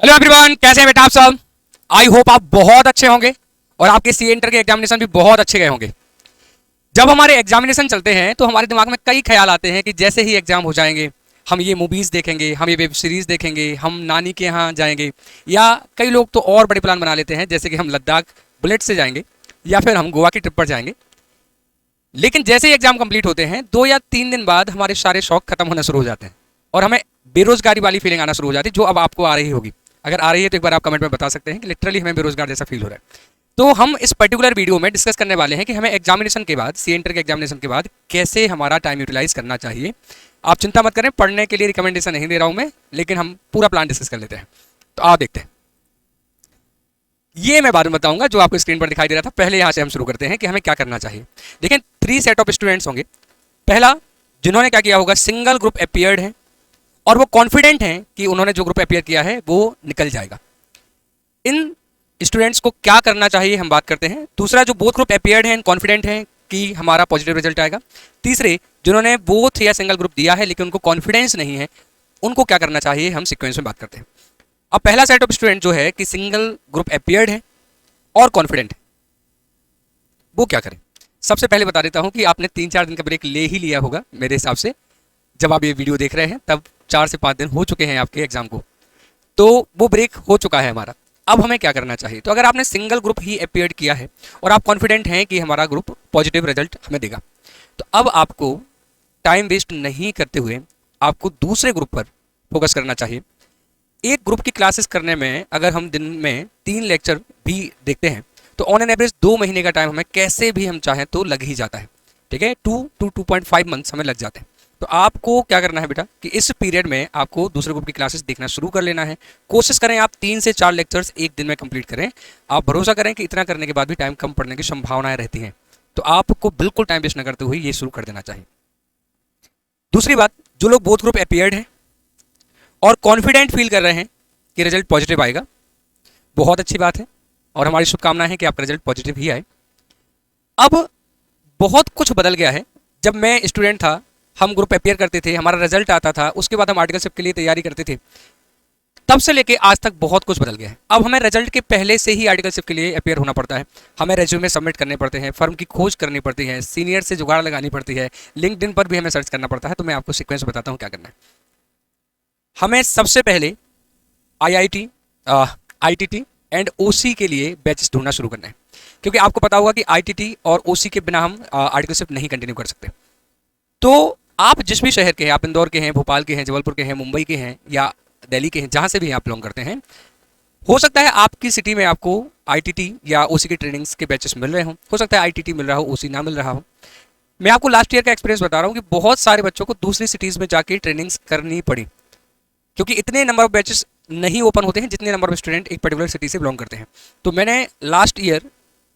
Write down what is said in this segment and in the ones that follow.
Hello everyone, कैसे हैं बेटा आप सब। आई होप आप बहुत अच्छे होंगे और आपके सी इंटर के एग्जामिनेशन भी बहुत अच्छे गए होंगे। जब हमारे एग्जामिनेशन चलते हैं तो हमारे दिमाग में कई ख्याल आते हैं कि जैसे ही एग्जाम हो जाएंगे हम ये मूवीज़ देखेंगे, हम ये वेब सीरीज़ देखेंगे, हम नानी के यहाँ जाएंगे, या कई लोग तो और बड़े प्लान बना लेते हैं जैसे कि हम लद्दाख बुलेट से जाएंगे या फिर हम गोवा की ट्रिप पर जाएंगे। लेकिन जैसे ही एग्जाम कंप्लीट होते हैं 2 या 3 दिन बाद हमारे सारे शौक खत्म होना शुरू हो जाते हैं और हमें बेरोजगारी वाली फीलिंग आना शुरू हो जाती है, जो अब आपको आ रही होगी। अगर आ रही है तो एक बार आप कमेंट में बता सकते हैं कि लिटरली हमें बेरोजगार जैसा फील हो रहा है। तो हम इस पर्टिकुलर वीडियो में डिस्कस करने वाले हैं कि हमें एग्जामिनेशन के बाद, सी इंटर के एग्जामिनेशन के बाद कैसे हमारा टाइम यूटिलाइज करना चाहिए। आप चिंता मत करें, पढ़ने के लिए रिकमेंडेशन नहीं दे रहा हूं मैं, लेकिन हम पूरा प्लान डिस्कस कर लेते हैं। तो आप देखते हैं, ये मैं बाद में बताऊंगा जो आपको स्क्रीन पर दिखाई दे रहा था। पहले यहां से हम शुरू करते हैं कि हमें क्या करना चाहिए। देखें, 3 सेट ऑफ स्टूडेंट्स होंगे। पहला, जिन्होंने क्या किया होगा, सिंगल ग्रुप अपीयर्ड है और वो कॉन्फिडेंट हैं कि उन्होंने जो ग्रुप अपीयर किया है वो निकल जाएगा। इन स्टूडेंट्स को क्या करना चाहिए हम बात करते हैं। दूसरा, जो बोथ ग्रुप अपीयर्ड हैं, कॉन्फिडेंट हैं कि हमारा पॉजिटिव रिजल्ट आएगा। तीसरे, जिन्होंने बोथ या सिंगल ग्रुप दिया है लेकिन उनको कॉन्फिडेंस नहीं है, उनको क्या करना चाहिए, हम सीक्वेंस में बात करते हैं। अब पहला सेट ऑफ स्टूडेंट जो है कि सिंगल ग्रुप अपीयर्ड है और कॉन्फिडेंट है, वो क्या करें। सबसे पहले बता देता हूं कि आपने 3-4 दिन का ब्रेक ले ही लिया होगा मेरे हिसाब से। जब आप ये वीडियो देख रहे हैं तब 4 से 5 दिन हो चुके हैं आपके एग्जाम को, तो वो ब्रेक हो चुका है हमारा। अब हमें क्या करना चाहिए। तो अगर आपने सिंगल ग्रुप ही अपीयर्ड किया है और आप कॉन्फिडेंट हैं कि हमारा ग्रुप पॉजिटिव रिजल्ट हमें देगा, तो अब आपको टाइम वेस्ट नहीं करते हुए आपको दूसरे ग्रुप पर फोकस करना चाहिए। एक ग्रुप की क्लासेस करने में अगर हम दिन में 3 लेक्चर भी देखते हैं तो ऑन एन एवरेज 2 महीने का टाइम हमें कैसे भी हम चाहें तो लग ही जाता है। ठीक है, 2 to 2.5 मंथ्स हमें लग जाते हैं। तो आपको क्या करना है बेटा कि इस पीरियड में आपको दूसरे ग्रुप की क्लासेस देखना शुरू कर लेना है। कोशिश करें आप 3 से 4 लेक्चर्स एक दिन में कंप्लीट करें। आप भरोसा करें कि इतना करने के बाद भी टाइम कम पड़ने की संभावनाएं रहती हैं, तो आपको बिल्कुल टाइम वेस्ट न करते हुए ये शुरू कर देना चाहिए। दूसरी बात, जो लोग बोथ ग्रुप अपीयर्ड हैं और कॉन्फिडेंट फील कर रहे हैं कि रिजल्ट पॉजिटिव आएगा, बहुत अच्छी बात है और हमारी शुभकामनाएं हैं कि आपका रिजल्ट पॉजिटिव ही आए। अब बहुत कुछ बदल गया है। जब मैं स्टूडेंट था, हम ग्रुप अपीयर करते थे, हमारा रिजल्ट आता था, उसके बाद हम आर्टिकलशिप के लिए तैयारी करते थे। तब से लेके आज तक बहुत कुछ बदल गया है। अब हमें रिजल्ट के पहले से ही आर्टिकलशिप के लिए अपीयर होना पड़ता है। हमें रेज्यूमे सबमिट करने पड़ते हैं, फर्म की खोज करनी पड़ती है, सीनियर से जुगाड़ लगानी पड़ती है, लिंक्डइन पर भी हमें सर्च करना पड़ता है। तो मैं आपको सीक्वेंस बताता हूँ क्या करना है। हमें सबसे पहले आईआईटी, आईटीटी एंड ओसी के लिए बैचेस ढूंढना शुरू करना है, क्योंकि आपको पता होगा कि आईटीटी और ओसी के बिना हम आर्टिकलशिप नहीं कंटिन्यू कर सकते। तो आप जिस भी शहर के हैं, आप इंदौर के हैं, भोपाल के हैं, जबलपुर के हैं, मुंबई के हैं या दिल्ली के हैं, जहाँ से भी आप बिलोंग करते हैं, हो सकता है आपकी सिटी में आपको आईटीटी या ओसी की ट्रेनिंग्स के बैचेस मिल रहे हों, हो सकता है आईटीटी मिल रहा हो, ओसी ना मिल रहा हो। मैं आपको लास्ट ईयर का एक्सपीरियंस बता रहा हूँ कि बहुत सारे बच्चों को दूसरी सिटीज़ में जाके ट्रेनिंग्स करनी पड़ी, क्योंकि इतने नंबर ऑफ बैचेस नहीं ओपन होते हैं जितने नंबर ऑफ स्टूडेंट एक पर्टिकुलर सिटी से बिलोंग करते हैं। तो मैंने लास्ट ईयर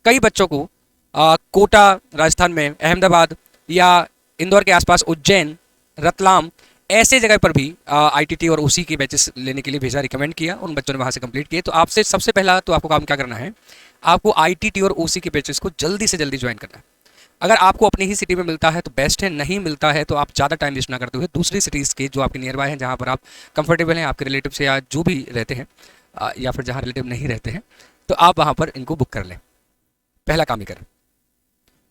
कई बच्चों को कोटा राजस्थान में, अहमदाबाद या इंदौर के आसपास उज्जैन, रतलाम, ऐसे जगह पर भी आईटीटी और ओसी के बैचेस लेने के लिए भेजा, रिकमेंड किया। उन बच्चों ने वहाँ से कंप्लीट किए। तो आपसे सबसे पहला तो आपको काम क्या करना है, आपको आईटीटी और ओसी के बैचेस को जल्दी से जल्दी ज्वाइन करना है। अगर आपको अपनी ही सिटी में मिलता है तो बेस्ट है, नहीं मिलता है तो आप ज़्यादा टाइम वेस्ट ना करते हुए दूसरी सिटीज़ के जो आपके नियर बाय हैं, जहाँ पर आप कंफर्टेबल हैं, आपके रिलेटिव से या जो भी रहते हैं, या फिर जहाँ रिलेटिव नहीं रहते हैं, तो आप वहाँ पर इनको बुक कर लें। पहला काम ही करें।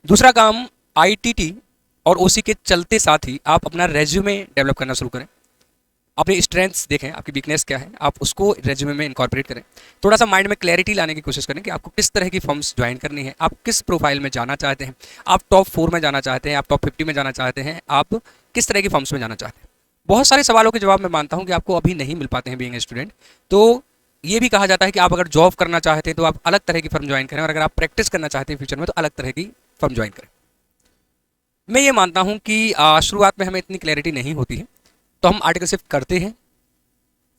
दूसरा काम, आईटीटी और ओसी के चलते साथ ही आप अपना रेज्यूमे डेवलप करना शुरू करें। अपनी स्ट्रेंथ्स देखें, आपकी वीकनेस क्या है, आप उसको रेज्यूमे में इनकॉर्पोरेट करें। थोड़ा सा माइंड में क्लैरिटी लाने की कोशिश करें कि आपको किस तरह की फर्म्स ज्वाइन करनी है, आप किस प्रोफाइल में जाना चाहते हैं, आप टॉप 4 में जाना चाहते हैं, आप टॉप 50 में जाना चाहते हैं, आप किस तरह की फर्म्स में जाना चाहते हैं। बहुत सारे सवालों के जवाब मैं मानता हूँ कि आपको अभी नहीं मिल पाते हैं बीइंग ए स्टूडेंट। तो ये भी कहा जाता है कि आप अगर जॉब करना चाहते हैं तो आप अलग तरह की फर्म ज्वाइन करें, और अगर आप प्रैक्टिस करना चाहते हैं फ्यूचर में तो अलग तरह की फर्म ज्वाइन करें। मैं ये मानता हूँ कि शुरुआत में हमें इतनी क्लैरिटी नहीं होती है, तो हम आर्टिकलशिप करते हैं,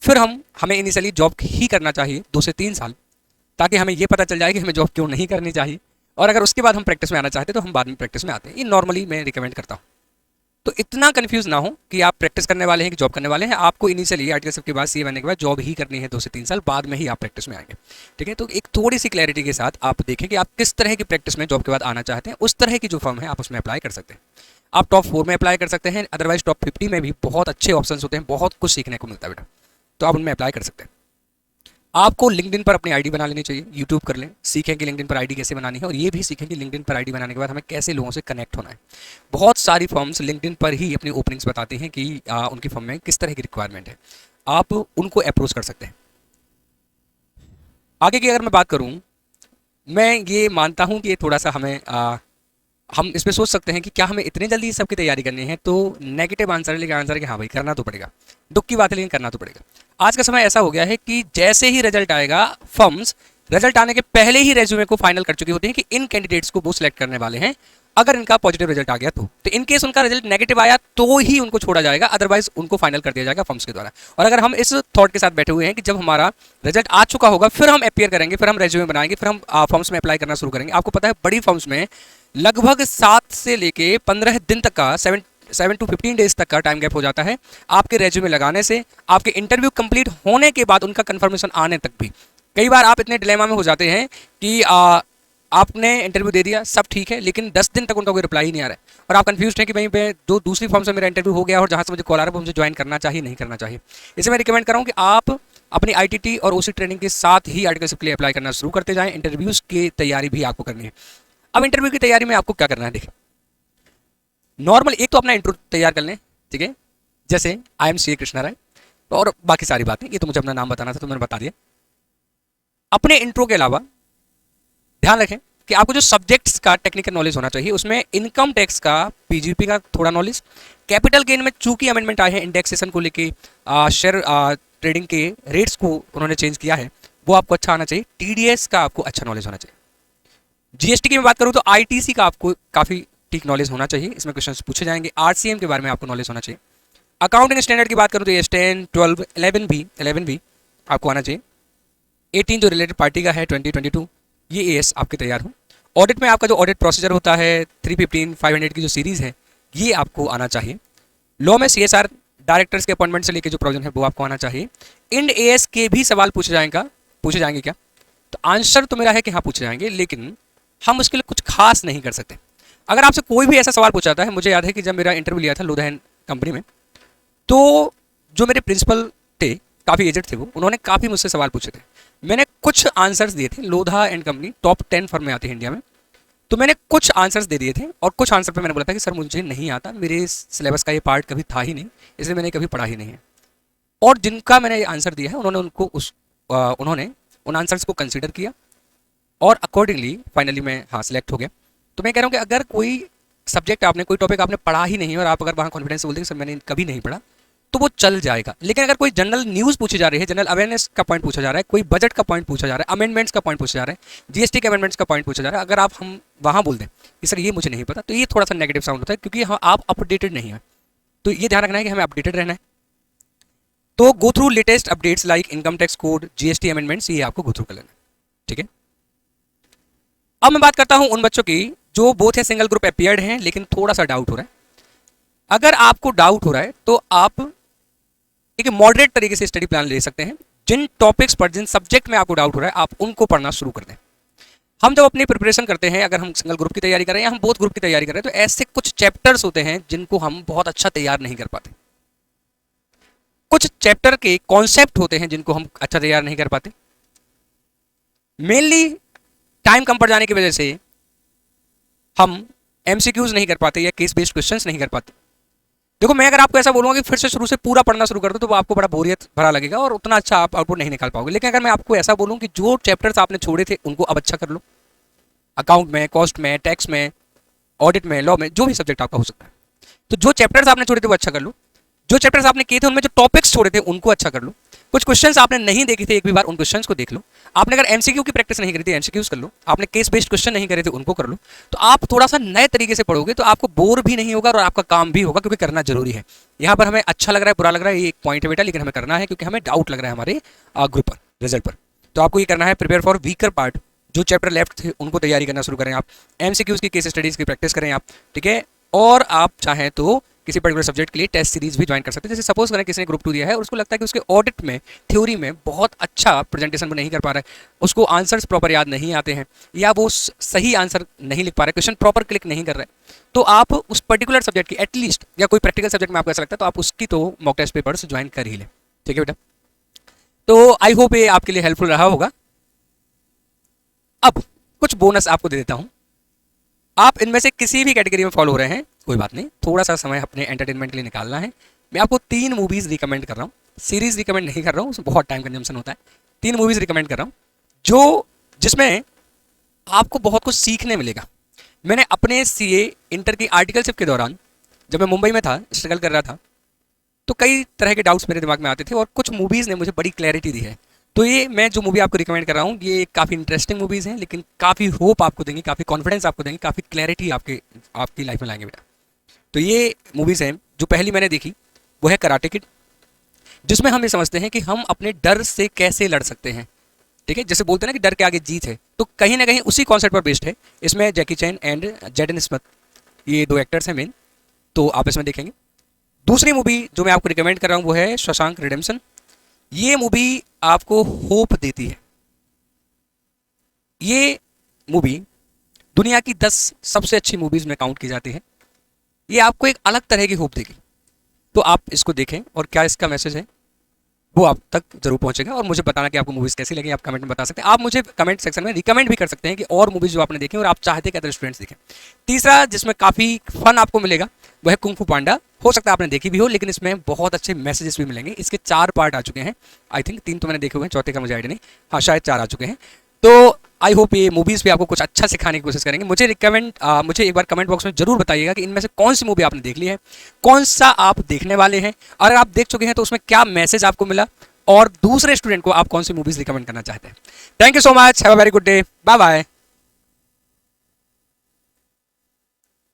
फिर हमें इनिशियली जॉब ही करना चाहिए 2 से 3 साल, ताकि हमें ये पता चल जाए कि हमें जॉब क्यों नहीं करनी चाहिए। और अगर उसके बाद हम प्रैक्टिस में आना चाहते हैं तो हम बाद में प्रैक्टिस में आते हैं। ये नॉर्मली मैं रिकमेंड करता हूँ। तो इतना कंफ्यूज ना हो कि आप प्रैक्टिस करने वाले हैं कि जॉब करने वाले हैं। आपको इनिशियली आर्टिकलशिप के बाद सीए बनने के बाद जॉब ही करनी है 2 से 3 साल, बाद में ही आप प्रैक्टिस में आएंगे। ठीक है, तो एक थोड़ी सी क्लैरिटी के साथ आप देखें कि आप किस तरह की प्रैक्टिस में जॉब के बाद आना चाहते हैं। उस तरह की जो फर्म है आप उसमें अप्लाई कर सकते हैं। आप टॉप 4 में अप्लाई कर सकते हैं, अदरवाइज टॉप 50 में भी बहुत अच्छे ऑप्शन होते हैं, बहुत कुछ सीखने को मिलता है बेटा, तो आप उनमें अप्लाई कर सकते हैं। आपको लिंक्डइन पर अपनी आईडी बना लेनी चाहिए, यूट्यूब कर लें, सीखें कि लिंक्डइन पर आईडी कैसे बनानी है, और ये भी सीखें कि लिंक्डइन पर आईडी बनाने के बाद हमें कैसे लोगों से कनेक्ट होना है। बहुत सारी फर्म्स लिंक्डइन पर ही अपनी ओपनिंग्स बताती हैं कि उनकी फर्म में किस तरह की रिक्वायरमेंट है, आप उनको अप्रोच कर सकते हैं। आगे की अगर मैं बात करूं, मैं ये मानता हूं कि ये थोड़ा सा हमें हम इस पे सोच सकते हैं कि क्या हमें इतनी जल्दी सबकी तैयारी करनी है, तो नेगेटिव आंसर है, लेकिन आंसर है कि हाँ भाई करना तो पड़ेगा। दुख की बात है लेकिन करना तो पड़ेगा। आज का समय ऐसा हो गया है कि जैसे ही रिजल्ट आएगा, फर्म्स रिजल्ट आने के पहले ही रेज्यूमे को फाइनल कर चुकी होती हैं कि इन कैंडिडेट्स को वो सिलेक्ट करने वाले हैं अगर इनका पॉजिटिव रिजल्ट आ गया तो इन केस उनका रिजल्ट नेगेटिव आया तो ही उनको छोड़ा जाएगा, अदरवाइज उनको फाइनल कर दिया जाएगा फर्म्स के द्वारा। और अगर हम इस थॉट के साथ बैठे हुए हैं कि जब हमारा रिजल्ट आ चुका होगा फिर हम अपियर करेंगे, फिर हम रेज्यूमे बनाएंगे, फिर हम फर्म्स में अप्लाई करना शुरू करेंगे। आपको पता है बड़ी फर्म्स में लगभग 7 से लेके 15 दिन तक का 7 to 15 डेज तक का टाइम गैप हो जाता है आपके रेज्यूमे लगाने से आपके इंटरव्यू कंप्लीट होने के बाद उनका कंफर्मेशन आने तक भी। कई बार आप इतने डिलेमा में हो जाते हैं कि आपने इंटरव्यू दे दिया, सब ठीक है, लेकिन 10 दिन तक उनका कोई रिप्लाई ही नहीं आ रहा है और आप कंफ्यूज हैं कि भाई पे जो दूसरी फॉर्म से मेरा इंटरव्यू हो गया और जहाँ से मुझे कॉल आ रहा है वो मुझे ज्वाइन करना चाहिए नहीं करना चाहिए। इसे मैं रिकमेंड कर रहा हूँ कि आप अपनी आईटीटी और ओसी ट्रेनिंग के साथ ही आर्टिकलशिप के लिए अप्लाई करना शुरू करते जाएं। इंटरव्यूज़ की तैयारी भी आपको करनी है। अब इंटरव्यू की तैयारी में आपको क्या करना है, देखिए नॉर्मल एक तो अपना इंट्रो तैयार कर लें, ठीक है, जैसे आई एम सी कृष्णा राय, और बाकी सारी बातें, ये तो मुझे अपना नाम बताना था तो मैंने बता दिया। अपने इंट्रो के अलावा ध्यान रखें कि आपको जो सब्जेक्ट्स का टेक्निकल नॉलेज होना चाहिए उसमें इनकम टैक्स का, पीजीपी का थोड़ा नॉलेज, कैपिटल गेन में चूंकि अमेंडमेंट आए हैं इंडेक्सेशन को लेके, शेयर ट्रेडिंग के रेट्स को उन्होंने चेंज किया है, वो आपको अच्छा आना चाहिए। टीडीएस का आपको अच्छा नॉलेज होना चाहिए। जीएसटी की मैं बात करूं तो आईटीसी का आपको काफ़ी ठीक नॉलेज होना चाहिए, इसमें क्वेश्चंस पूछे जाएंगे। आरसीएम के बारे में आपको नॉलेज होना चाहिए। अकाउंटिंग स्टैंडर्ड की बात करूं तो ये 10, 12, 11 भी आपको आना चाहिए। 18 जो रिलेटेड पार्टी का है 2022, ये एएस आपके तैयार हो। ऑडिट में आपका जो ऑडिट प्रोसीजर होता है 315, 500 की जो सीरीज़ है ये आपको आना चाहिए। लॉ में सीएसआर डायरेक्टर्स के अपॉइंटमेंट से लेकर जो प्रोविजन है वो आपको आना चाहिए। इंड एएस के भी सवाल पूछे जाएंगे क्या? तो आंसर तो मेरा है कि हाँ पूछे जाएंगे, लेकिन हम उसके लिए कुछ खास नहीं कर सकते। अगर आपसे कोई भी ऐसा सवाल पूछा जाता है, मुझे याद है कि जब मेरा इंटरव्यू लिया था लुधियाना कंपनी में, तो जो मेरे प्रिंसिपल थे काफ़ी एजेड थे, वो उन्होंने काफ़ी मुझसे सवाल पूछे थे। मैंने कुछ आंसर्स दिए थे। Lodha and company top 10 firm में आती है इंडिया में, तो मैंने कुछ आंसर्स दे दिए थे और कुछ आंसर पे मैंने बोला था कि सर मुझे नहीं आता, मेरे सिलेबस का ये पार्ट कभी था ही नहीं, इसलिए मैंने कभी पढ़ा ही नहीं है। और जिनका मैंने ये आंसर दिया है उन्होंने उन आंसर्स को कंसिडर किया और अकॉर्डिंगली फाइनली मैं हाँ सिलेक्ट हो गया। तो मैं कह रहा हूँ कि अगर कोई सब्जेक्ट आपने, कोई टॉपिक आपने पढ़ा ही नहीं और आप अगर वहाँ कॉन्फिडेंस से बोलते हैं सर मैंने कभी नहीं पढ़ा, तो वो चल जाएगा। लेकिन अगर कोई जनरल न्यूज़ पूछी जा रही है, जनरल अवेयरनेस का पॉइंट पूछा जा रहा है, कोई बजट का पॉइंट पूछा जा रहा है, अमेंडमेंट्स का पॉइंट पूछा जा रहा है, जीएसटी के अमेंडमेंट्स का पॉइंट पूछा जा रहा है, अगर हम वहाँ बोल दें कि सर ये मुझे नहीं पता, तो ये थोड़ा सा नेगेटिव साउंड होता है क्योंकि हाँ आप अपडेटेड नहीं है। तो ये ध्यान रखना है कि हमें अपडेटेड रहना है। तो go through latest updates like income tax code, GST amendments, ये आपको गो थ्रू कर लेना है, ठीक है। अब मैं बात करता हूं उन बच्चों की जो बोथ है सिंगल ग्रुप अपीयर्ड हैं लेकिन थोड़ा सा डाउट हो रहा है। अगर आपको डाउट हो रहा है तो आप एक मॉडरेट तरीके से स्टडी प्लान ले सकते हैं। जिन टॉपिक्स पर, जिन सब्जेक्ट में आपको डाउट हो रहा है, आप उनको पढ़ना शुरू कर दें। हम जब अपनी प्रिपरेशन करते हैं, अगर हम सिंगल ग्रुप की तैयारी कर रहे हैं या हम बोथ ग्रुप की तैयारी कर रहे हैं, तो ऐसे कुछ चैप्टर्स होते हैं जिनको हम बहुत अच्छा तैयार नहीं कर पाते। कुछ चैप्टर के कॉन्सेप्ट होते हैं जिनको हम अच्छा तैयार नहीं कर पाते। मेनली टाइम कम पड़ जाने की वजह से हम एमसीक्यूज नहीं कर पाते या केस बेस्ड क्वेश्चंस नहीं कर पाते। देखो मैं अगर आपको ऐसा बोलूँगा कि फिर से शुरू से पूरा पढ़ना शुरू कर दो, तो वो आपको बड़ा बोरियत भरा लगेगा और उतना अच्छा आप आउटपुट नहीं निकाल पाओगे। लेकिन अगर मैं आपको ऐसा बोलूँ कि जो चैप्टर्स आपने छोड़े थे उनको अब अच्छा कर लो, अकाउंट में, कॉस्ट में, टैक्स में, ऑडिट में, लॉ में, जो भी सब्जेक्ट आपका हो सकता है, तो जो चैप्टर्स आपने छोड़े थे वो अच्छा कर लो। जो चैप्टर्स आपने किए थे उनमें जो टॉपिक्स छोड़े थे उनको अच्छा कर लो। कुछ क्वेश्चंस आपने नहीं देखे थे एक भी बार, उन क्वेश्चंस को देख लो। आपने अगर एमसीक्यू की प्रैक्टिस नहीं करी थी, एमसीक्यूज कर लो। आपने केस बेस्ड क्वेश्चन नहीं करे थे, उनको कर लो। तो आप थोड़ा सा नए तरीके से पढ़ोगे तो आपको बोर भी नहीं होगा और आपका काम भी होगा, क्योंकि करना जरूरी है। यहाँ पर हमें अच्छा लग रहा है, बुरा लग रहा है, ये एक पॉइंट है बेटा, लेकिन हमें करना है क्योंकि हमें डाउट लग रहा है हमारे ग्रुप पर, रिजल्ट पर। तो आपको ये करना है, प्रिपेयर फॉर वीकर पार्ट। जो चैप्टर लेफ्ट थे उनको तैयारी करना शुरू करें आप, एमसीक्यूज की, केस स्टडीज की प्रैक्टिस करें आप, ठीक है। और आप चाहें तो किसी पर्टिकुलर सब्जेक्ट के लिए टेस्ट सीरीज भी ज्वाइन कर सकते हैं। जैसे सपोज करें किसी ने ग्रुप 2 दिया है और उसको लगता है कि उसके ऑडिट में, थ्योरी में बहुत अच्छा प्रेजेंटेशन वो नहीं कर पा रहा है, उसको आंसर्स प्रॉपर याद नहीं आते हैं, या वो सही आंसर नहीं लिख पा रहा है, क्वेश्चन प्रॉपर क्लिक नहीं कर रहा है, तो आप उस पर्टिकुलर सब्जेक्ट की एटलीस्ट, या कोई प्रैक्टिकल सब्जेक्ट में आपको ऐसा लगता है, तो आप उसकी तो मॉक टेस्ट पेपर्स ज्वाइन कर ही लें, ठीक है बेटा। तो आई होप ये आपके लिए हेल्पफुल रहा होगा। अब कुछ बोनस आपको दे देता हूं। आप इनमें से किसी भी कैटेगरी में फॉलो हो रहे हैं, कोई बात नहीं, थोड़ा सा समय अपने एंटरटेनमेंट के लिए निकालना है। मैं आपको 3 मूवीज रिकमेंड कर रहा हूँ, सीरीज रिकमेंड नहीं कर रहा हूँ, उसमें बहुत टाइम कंजम्पशन होता है। 3 मूवीज रिकमेंड कर रहा हूँ जो जिसमें आपको बहुत कुछ सीखने मिलेगा। मैंने अपने सीए इंटर की आर्टिकलशिप के दौरान, जब मैं मुंबई में था, स्ट्रगल कर रहा था, तो कई तरह के डाउट्स मेरे दिमाग में आते थे और कुछ मूवीज़ ने मुझे बड़ी क्लैरिटी दी है। तो ये मैं जो मूवी आपको रिकमेंड कर रहा हूँ, ये काफ़ी इंटरेस्टिंग मूवीज़ हैं, लेकिन काफ़ी होप आपको देंगी, काफ़ी कॉन्फिडेंस आपको देंगी, काफ़ी क्लैरिटी आपकी लाइफ में लाएंगे बेटा। तो ये मूवीज़ हैं, जो पहली मैंने देखी वो है कराटे किड, जिसमें हम ये समझते हैं कि हम अपने डर से कैसे लड़ सकते हैं। ठीक है, जैसे बोलते हैं ना कि डर के आगे जीत है, तो कहीं ना कहीं उसी कॉन्सेप्ट पर बेस्ड है। इसमें जैकी चैन एंड जेडन स्मिथ, ये 2 एक्टर्स हैं मेन, तो आप इसमें देखेंगे। दूसरी मूवी जो मैं आपको रिकमेंड कर रहा हूँ वो है शशांक रिडेम्पशन। ये मूवी आपको होप देती है। ये मूवी दुनिया की 10 सबसे अच्छी मूवीज में काउंट की जाती है। ये आपको एक अलग तरह की होप देगी। तो आप इसको देखें और क्या इसका मैसेज है वो आप तक जरूर पहुंचेगा। और मुझे बताना कि आपको मूवीज कैसी लगी, आप कमेंट में बता सकते हैं। आप मुझे कमेंट सेक्शन में रिकमेंड भी कर सकते हैं कि और मूवीज जो आपने देखी और आप चाहते हैं कि अदर स्टूडेंट्स देखें। तीसरा जिसमें काफ़ी फन आपको मिलेगा वो है कुंग फू पांडा। हो सकता है आपने देखी भी हो, लेकिन इसमें बहुत अच्छे मैसेजेस भी मिलेंगे। इसके 4 पार्ट आ चुके हैं, आई थिंक 3 तो मैंने देखे हुए हैं, चौथे का मुझे आइडिया नहीं, हाँ शायद 4 आ चुके हैं। तो आई होप ये मूवीज़ भी आपको कुछ अच्छा सिखाने की कोशिश करेंगे। मुझे एक बार कमेंट बॉक्स में जरूर बताइएगा कि इनमें से कौन सी मूवी आपने देख ली है, कौन सा आप देखने वाले हैं, और अगर आप देख चुके हैं तो उसमें क्या मैसेज आपको मिला, और दूसरे स्टूडेंट को आप कौन सी मूवीज रिकमेंड करना चाहते हैं। Thank you so much, have a very good day, bye bye.